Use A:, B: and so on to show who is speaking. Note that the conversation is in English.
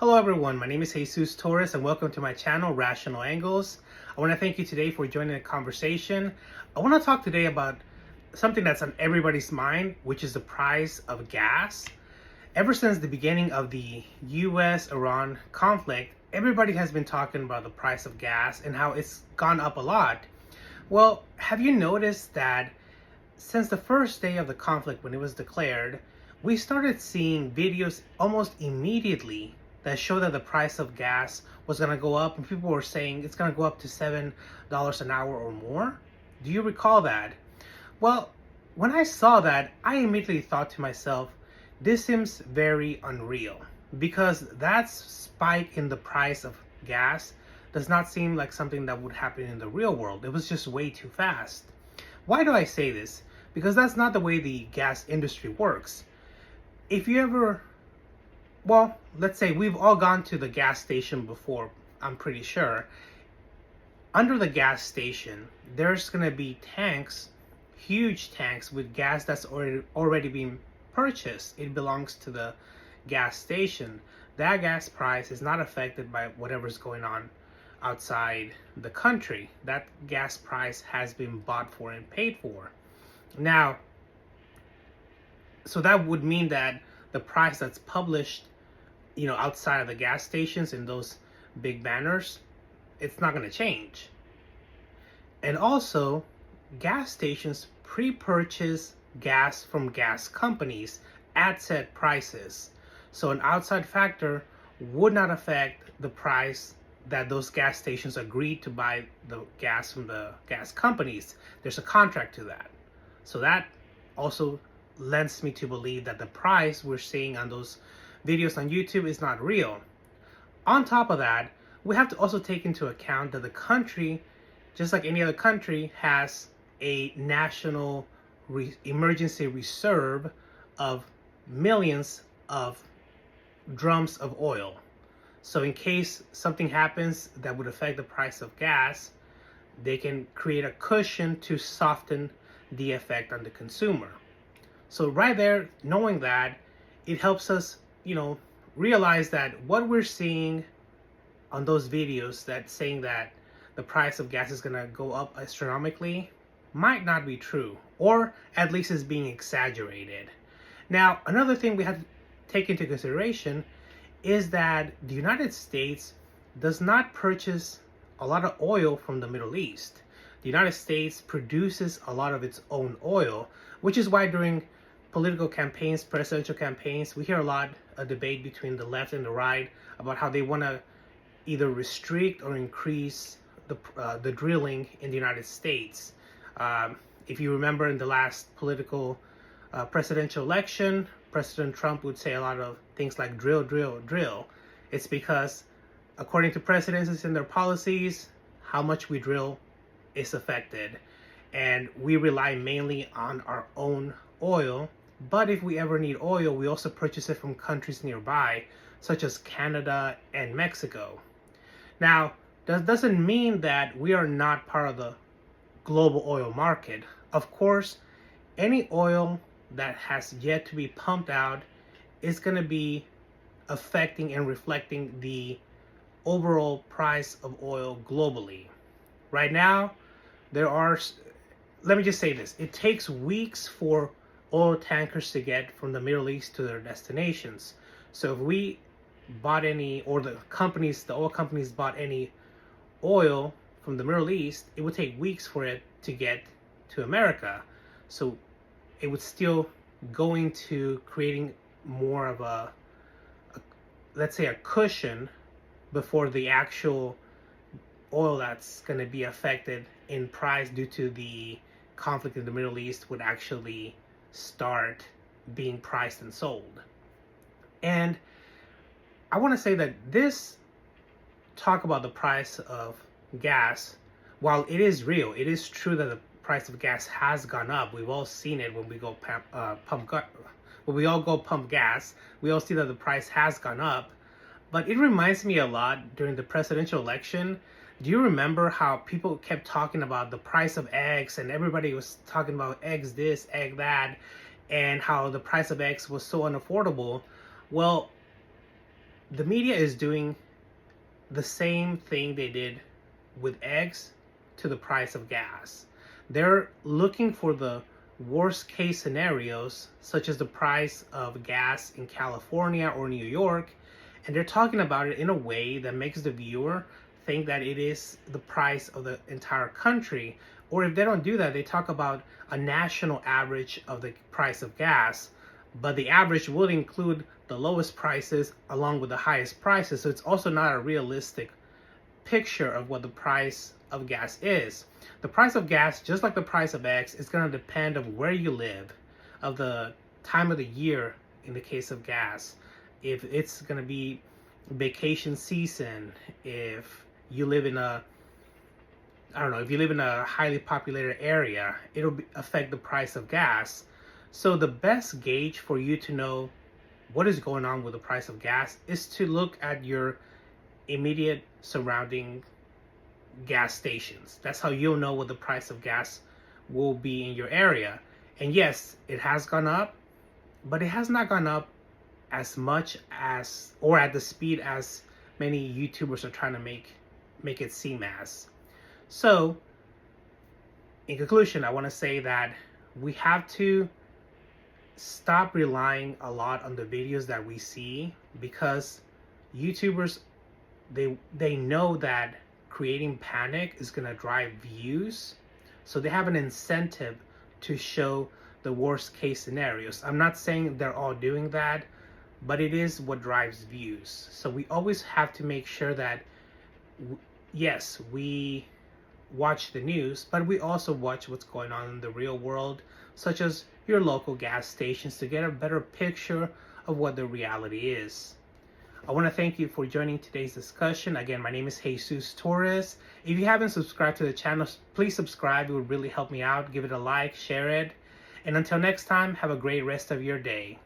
A: Hello everyone, my name is Jesus Torres and welcome to my channel, Rational Angles. I want to thank you today for joining the conversation. I want to talk today about something that's on everybody's mind, which is the price of gas. Ever since the beginning of the US-Iran conflict, everybody has been talking about the price of gas and how it's gone up a lot. Well, have you noticed that since the first day of the conflict when it was declared, we started seeing videos almost immediately that show that the price of gas was going to go up, and people were saying it's going to go up to $7 an hour or more? Do you recall that? Well, when I saw that, I immediately thought to myself, this seems very unreal, because that spike in the price of gas does not seem like something that would happen in the real world. It was just way too fast. Why do I say this? Because that's not the way the gas industry works. If you ever, well, let's say we've all gone to the gas station before, I'm pretty sure. Under the gas station, there's going to be tanks, huge tanks with gas that's already been purchased. It belongs to the gas station. That gas price is not affected by whatever's going on outside the country. That gas price has been bought for and paid for. Now, so that would mean that the price that's published, outside of the gas stations and those big banners, it's not going to change. And also, gas stations pre-purchase gas from gas companies at set prices. So an outside factor would not affect the price that those gas stations agreed to buy the gas from the gas companies. There's a contract to that. So that also lends me to believe that the price we're seeing on those videos on YouTube is not real. On top of that, we have to also take into account that the country, just like any other country, has a national emergency reserve of millions of drums of oil. So in case something happens that would affect the price of gas, they can create a cushion to soften the effect on the consumer. So right there, knowing that, it helps us, realize that what we're seeing on those videos that saying that the price of gas is going to go up astronomically might not be true, or at least is being exaggerated. Now, another thing we have to take into consideration is that the United States does not purchase a lot of oil from the Middle East. The United States produces a lot of its own oil, which is why during political campaigns, presidential campaigns, we hear a debate between the left and the right about how they want to either restrict or increase the drilling in the United States. If you remember in the last presidential election, President Trump would say a lot of things like drill, drill, drill. It's because according to presidents and their policies, how much we drill is affected, and we rely mainly on our own oil. But if we ever need oil, we also purchase it from countries nearby, such as Canada and Mexico. Now, that doesn't mean that we are not part of the global oil market. Of course, any oil that has yet to be pumped out is going to be affecting and reflecting the overall price of oil globally. Right now, let me just say this, it takes weeks for oil tankers to get from the Middle East to their destinations. So if we bought any, or the oil companies bought any oil from the Middle East, it would take weeks for it to get to America. So it would still go into creating more of let's say a cushion before the actual oil that's going to be affected in price due to the conflict in the Middle East would actually start being priced and sold. And I want to say that this talk about the price of gas, while it is real, it is true that the price of gas has gone up. We've all seen it when we go when we all go pump gas. We all see that the price has gone up. But it reminds me a lot during the presidential election. Do you remember how people kept talking about the price of eggs, and everybody was talking about eggs this, egg that, and how the price of eggs was so unaffordable? Well, the media is doing the same thing they did with eggs to the price of gas. They're looking for the worst case scenarios, such as the price of gas in California or New York, and they're talking about it in a way that makes the viewer think that it is the price of the entire country. Or if they don't do that, they talk about a national average of the price of gas, but the average will include the lowest prices along with the highest prices. So it's also not a realistic picture of what the price of gas is. The price of gas, just like the price of eggs, is going to depend of where you live, of the time of the year in the case of gas. If it's going to be vacation season, if you live in a, I don't know, if you live in a highly populated area, it'll affect the price of gas. So the best gauge for you to know what is going on with the price of gas is to look at your immediate surrounding gas stations. That's how you'll know what the price of gas will be in your area. And yes, it has gone up, but it has not gone up as much as, or at the speed as many YouTubers are trying to make it seem as. So in conclusion, I want to say that we have to stop relying a lot on the videos that we see, because YouTubers, they know that creating panic is going to drive views, so they have an incentive to show the worst case scenarios. I'm not saying they're all doing that, but it is what drives views. So we always have to make sure that yes, we watch the news, but we also watch what's going on in the real world, such as your local gas stations, to get a better picture of what the reality is. I want to thank you for joining today's discussion. Again, my name is Jesus Torres. If you haven't subscribed to the channel, please subscribe. It would really help me out. Give it a like, share it. And until next time, have a great rest of your day.